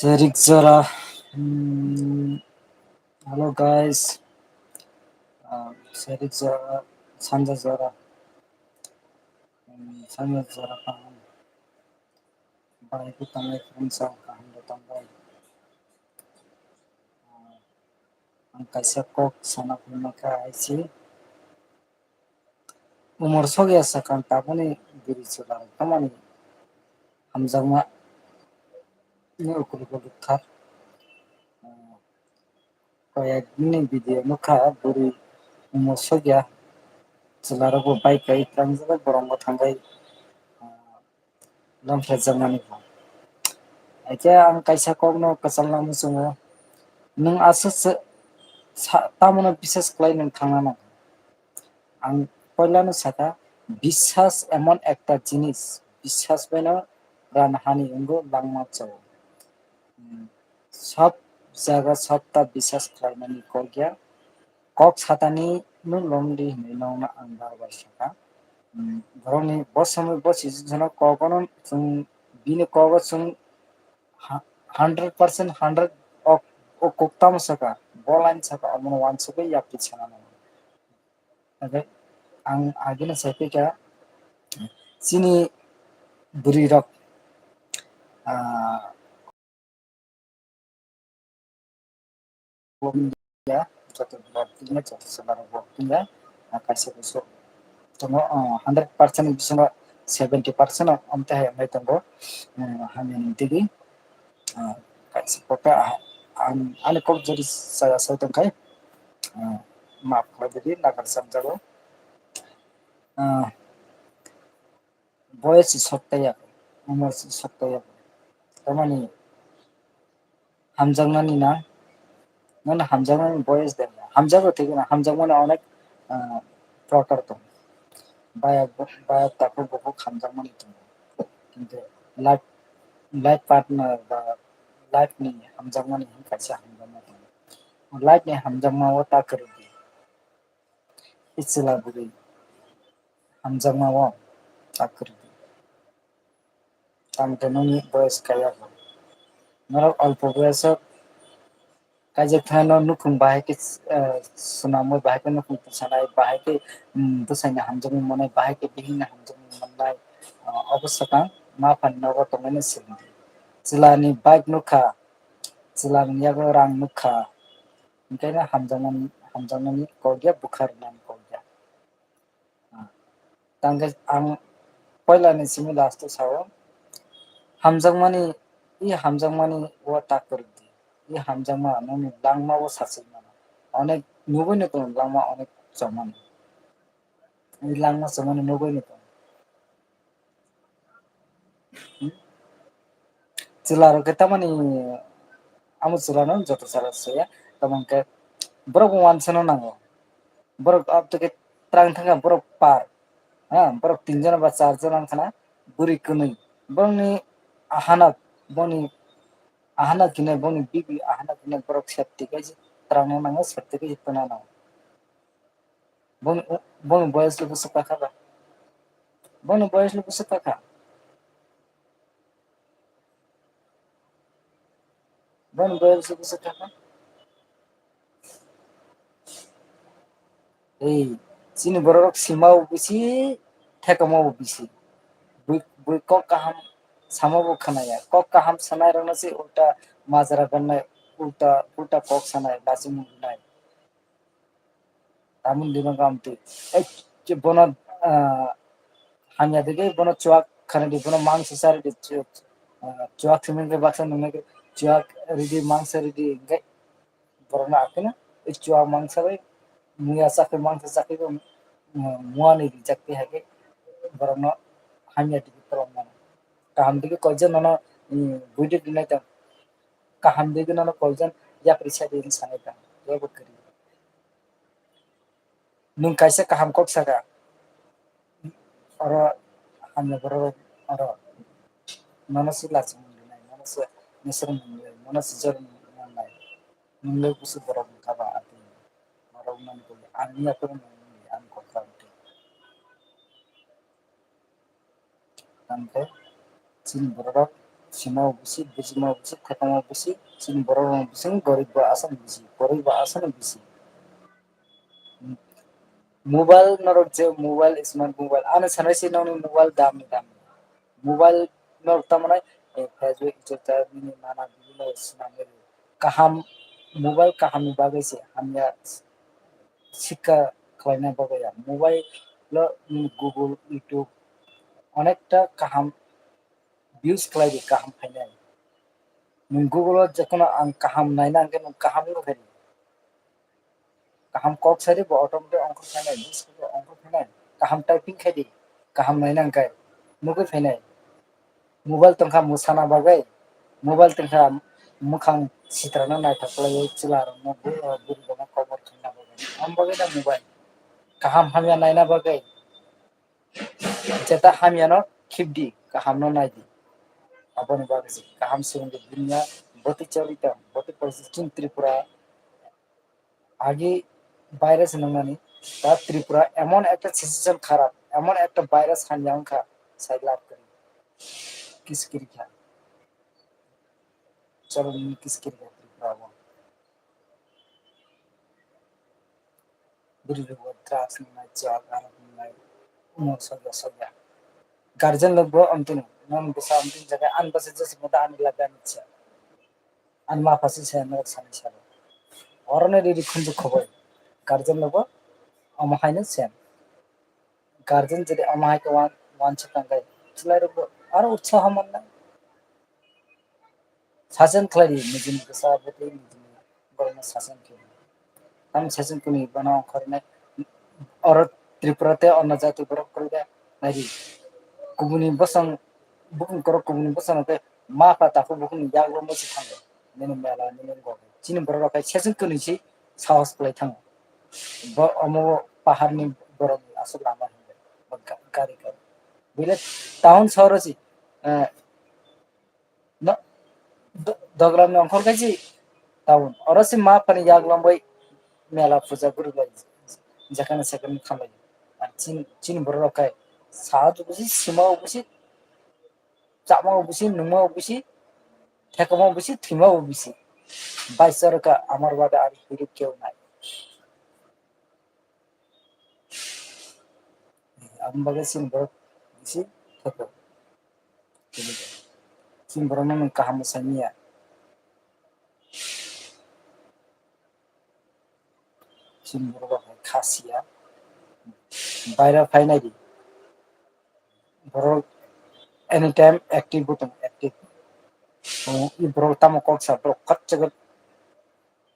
Derek Zara. Hmm, Hello guys. Derek Zara, Sanja Zara, Sanja Zara kaham. Baik itu tamai kunsa kaham datang baik. Ang kaisa kok sana maka aisi umur sogi asa kan tapani diri sila kamani hamjangma ni ukul ukul thar kayak gini video muka buri umur sogi ya selara baik kai tangjaga borong tanggai lamfra jamani aja ang kaisa kok no kasalna musungo nung asa tamano বিশ্বাস khlai nung thangna na ang poilano saka বিশ্বাস এমন একটা জিনিস বিশ্বাস বেনা প্রাণহানি অঙ্গ langma chau সব জায়গা সবটা বিশ্বাস খালাইনানি কইয়া kok satani no longdi hinai ang barbar saka boroni bossamoi bosi jona kokono chung bini kogo chung 100% 100 o koktam saka bolan saka amon wan saka yapti chana okay ang agina sapika sini buri rok ya joto baktinya joto sabara baktinya kaisa besok tono 100% bisana 70% amta hai mai tango hamin digi kaisa pota ani kok jadi saya tongkai maaf jadi nagar samjago বয়স সত্তায়া umur সত্তায়া tamani hamjangnani na nana hamjangnani বয়স দেন hamjago ঠিক না hamjangmani অনেক প্রকার তো বায়া বায়া তাকে বহু hamjangmani তো কিন্তু লাইফ লাইফ পার্টনার বা life ni hamjangmani kaisa hamjangmani life ni hamjangmawo ta kari ichila buri hamjangmawo ta kari tamtenoni বয়স kaya norok অল্প বয়সত kaje thano nukung bahai ke sunamoi bahai ke nukung sanai bahai ke busanya hamjang monai bahai ke bihina hamjang monai obosaka ma pannago tongene sindi chilani bike nukha chilani yago rang nukha onkana hamjangnani kogya bukhar nan kogya tangge ang poilani simi last sawo hamjangmani hamjangmani wa takur ই হামজামা ননি লাংমাও সাসে মানে অনেক নবই না কোন লাংমা অনেক জমান এই লাংমা জমান নবই না chiller কেতা মানে আমু চিলানো যত সারা সয়া তমনকে বরক ওয়ানসনো নাঙ্গো বরক আপ থেকে ত্রাং থাকা বরক পার হ্যাঁ বরক তিনজন বা চারজন আনখানা বুড়ি কুনুই বংনি আহানা বনি ahana kine boni bibi ahana kine borok septi kaji trangna nanga septi kaji panana boni boyas lu busa pakha ba boni boyas lu busa pakha boni boyas lu busa pakha ei sini borok simau bisi thekamau bisi bui kok kaham samabo khanaya kok kaham sanai rana se ulta majra ganai ulta ulta kok sanai lasim nai tamun dino gamti ei je bona hanya dege bono chuak khane di bono mang sisar di chuak simen ke baksa nunga ke chuak ridi mang sa ridi ngai borona akena e chuak mang sa bai muya sa ke mang sa ke muya ni di jakti hake borona hanya di borona kaham dege kojen nana buide dinai ta kaham dege nana kojen ya prisa di sanai ta ya bukari nung kaisa kaham kok saka oro hanya borok oro manasi lachim nai manasi nisram nai manasi jar nai nungle kusu borok kaba ati borok nan ko anya ko nai an ko kante tante chin borok Simau bisi, bijimau bisi, thekamo bisi, sin borong bisi, gorib ba asan bisi, gorib ba asan bisi. Mobile norok je mobile smart mobile. Ane sanai si nong mobile dam dam. Mobile norok tamana Facebook jota mini mana bibino sinamel. Kaham mobile kaham bagai se hamya শিক্ষা খাওয়াইনা বাবাইয়া mobile Google YouTube অনেকটা কাহাম views খালাইবে কাহাম ফাইনাই Google যখন আং কাহাম Naina আংকে কাহাম নুফেরি kaham kok sari bo automatic ongkho phainai bis ko ongkho phainai kaham typing khaidi kaham naina angkai nugui phainai mobile tongkha musana bagai mobile tongkha mukhang sitrana naithaklai chila rokno buri bana cover khaina bagai am bagai na mobile kaham hamya naina bagai jeta hamya no khibdi kaham no naidi aboni bagai kaham sungde dunya boti charita boti persistent tripura আগে virus নামানি তা ত্রিপুরা এমন একটা situation খারাপ এমন একটা virus হানজাংখা সাইলাপ করি কিসকিরি খা চলো নি কিসকিরি খা ত্রিপুরা বন বুড়ি লোক ড্রাগস নাই জাগ আর নাই উমর সগা সগা গার্জেন লোক আমতিন নন বিসা আমতিন জায়গা আন বাসে জেস মতা আন লাগা নিচ্ছা আন মা ফাসি সে নক সানি সালো অরনে রিরি খুঁজে খবর গার্জেন লোক আমাহাইনে সেম গার্জেন যদি আমাহাইকে ওয়ান ছিটাঙ্গাই চলাই রব আর উৎসাহ মান্না 사전 클라리 미진 그사 베테 미진 버나 사전 클라리 हम सेशन कुनी बनाओ खरने और त्रिपुराते अन्य जाति बरक करदा नारि कुबुनी बसं बुकिं करो कुबुनी बसं पे मा पाता को बुकिं यागलो मसि थांगो नेने मेला नेने गो चिनि बरक पे सेशन कुनी छि साहस प्ले थांगो ब अमो पाहाड़नि बरक आसु लामा हिंदे गारि गारि बिले टाउन सहर छि न दग्राम अंखर गाजि टाउन और सि मा पानी यागलो बै मेला फुजा गुरु बाई जाखाना सेकेंड खालाय আর চিন বড় রকায় সাহায্য বুঝি সীমাও বুঝি চামাও বুঝি নুমাও বুঝি ঠেকামাও বুঝি থিমাও বুঝি বাইসরকা আমার বাদে আর হিরু কেউ নাই আমি বাগে চিন বড় বুঝি ঠেকো চিন বড় নন কাহাম সানিয়া চিন বড় খাসিয়া বাইরে ফাইনাই বড় এনি টাইম অ্যাক্টিভ বুতন অ্যাক্টিভ ই বড় তামো কক্সা বড় কচ্চা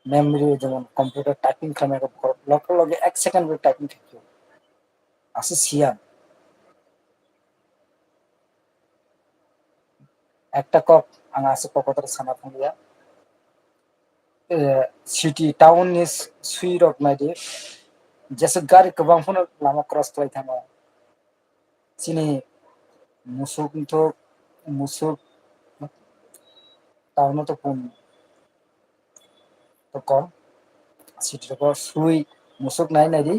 মেমরি যেমন কম্পিউটার টাইপিং খামাকে লগে লগে 1 সেকেন্ড টাইপিং থাকে আছে সিয়াম একটা কক আং আছে ককতর সানা ফুলিয়া সিটি টাউন नि सुइ रक नायदि जैसे गारि गोबां फनो लामा क्रस खालाय थाङो सिनि मुसुकथ मुसुक टाउन तो पुन तो कम सिटी को सुइ मुसुक नाय नायदि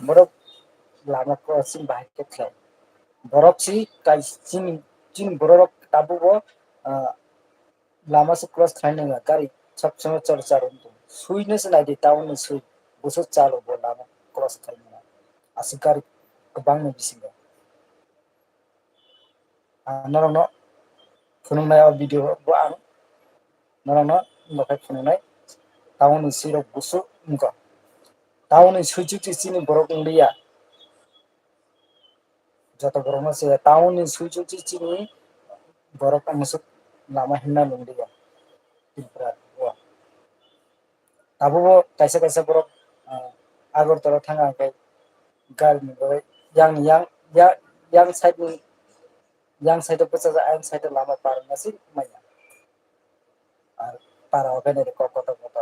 बरफ लामा क्रसिं बाहाय के खाय बरफ सि काय चिन बरफ ताबुबो लामा से क्रस खायने गारि सब समय चर्चा रंतो सुइने से नायदि टाउन सुइ बुसु चालो बो लामा क्रस खायने आसि गारि गोबां बिसिङो नरनो फुनुंनाय भिडिअ बो आं नरनो मखाय फुनुंनाय टाउन सिरो बुसु उनका टाउन सुइचि चिनि बरफ उंडिया যত গরম আছে টাউন সুইচু চিনি বরফ মুসুক লামা হিন্না লুন্ডিয়া ত্রিপুরা তাবো কাইসা কাইসা বরফ আগরতলা थाङा ओमफ्राय गारि नुबाय yang साइड बचा आं साइड लामा पारनासि माया আর পারা হবে না কত কত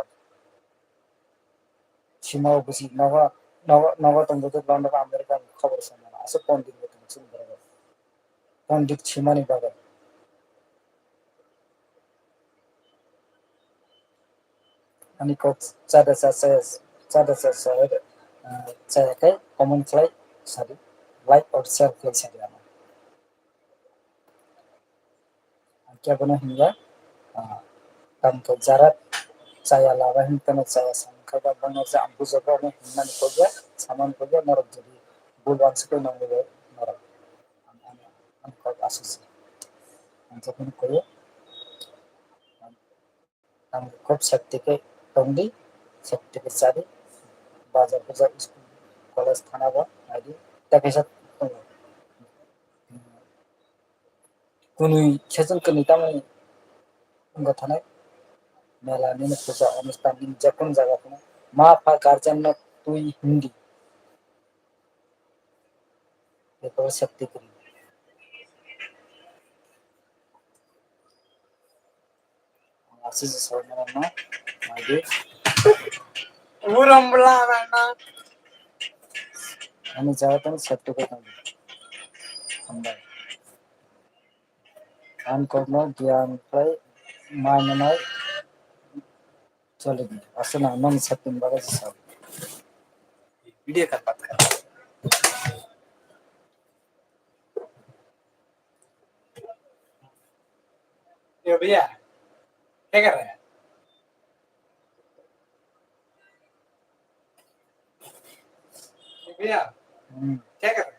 সীমাও বুঝি নগতন্ত্র লন্ডন আমেরিকান খবর শুনে না আসলে পন্ডিত বেতন চিন্তা পন্ডিত সীমানি বাবা आणि कोच चादाचा सर चायkai common fly sorry like or share fly sari क्या बना हिंगा tam ko jarat saya lawa hintana saya sangkaba bana ja ambu jaba ne hinnan ko ja saman ko ja norok jadi bulwan se ko nangu norok an ko asus an japun ko am kop sakti ke tongdi sakti ke sari bajar bajar school college thana ba adi takisa kunui chejon kani tamai unga thana मेला ने पूजा अनुष्ठान दिन जपन जगह को मा फा guardian न तुई हिंदी ये तो शक्ति करी आशीष सोना ना आगे उरमला ना हमें जाता है शक्ति को हम काम करना ज्ञान पर मानना चलेगी असना मन शक्ति बड़ा सब वीडियो का बात कर ये भैया क्या कर रहे हैं भैया क्या कर रहे हैं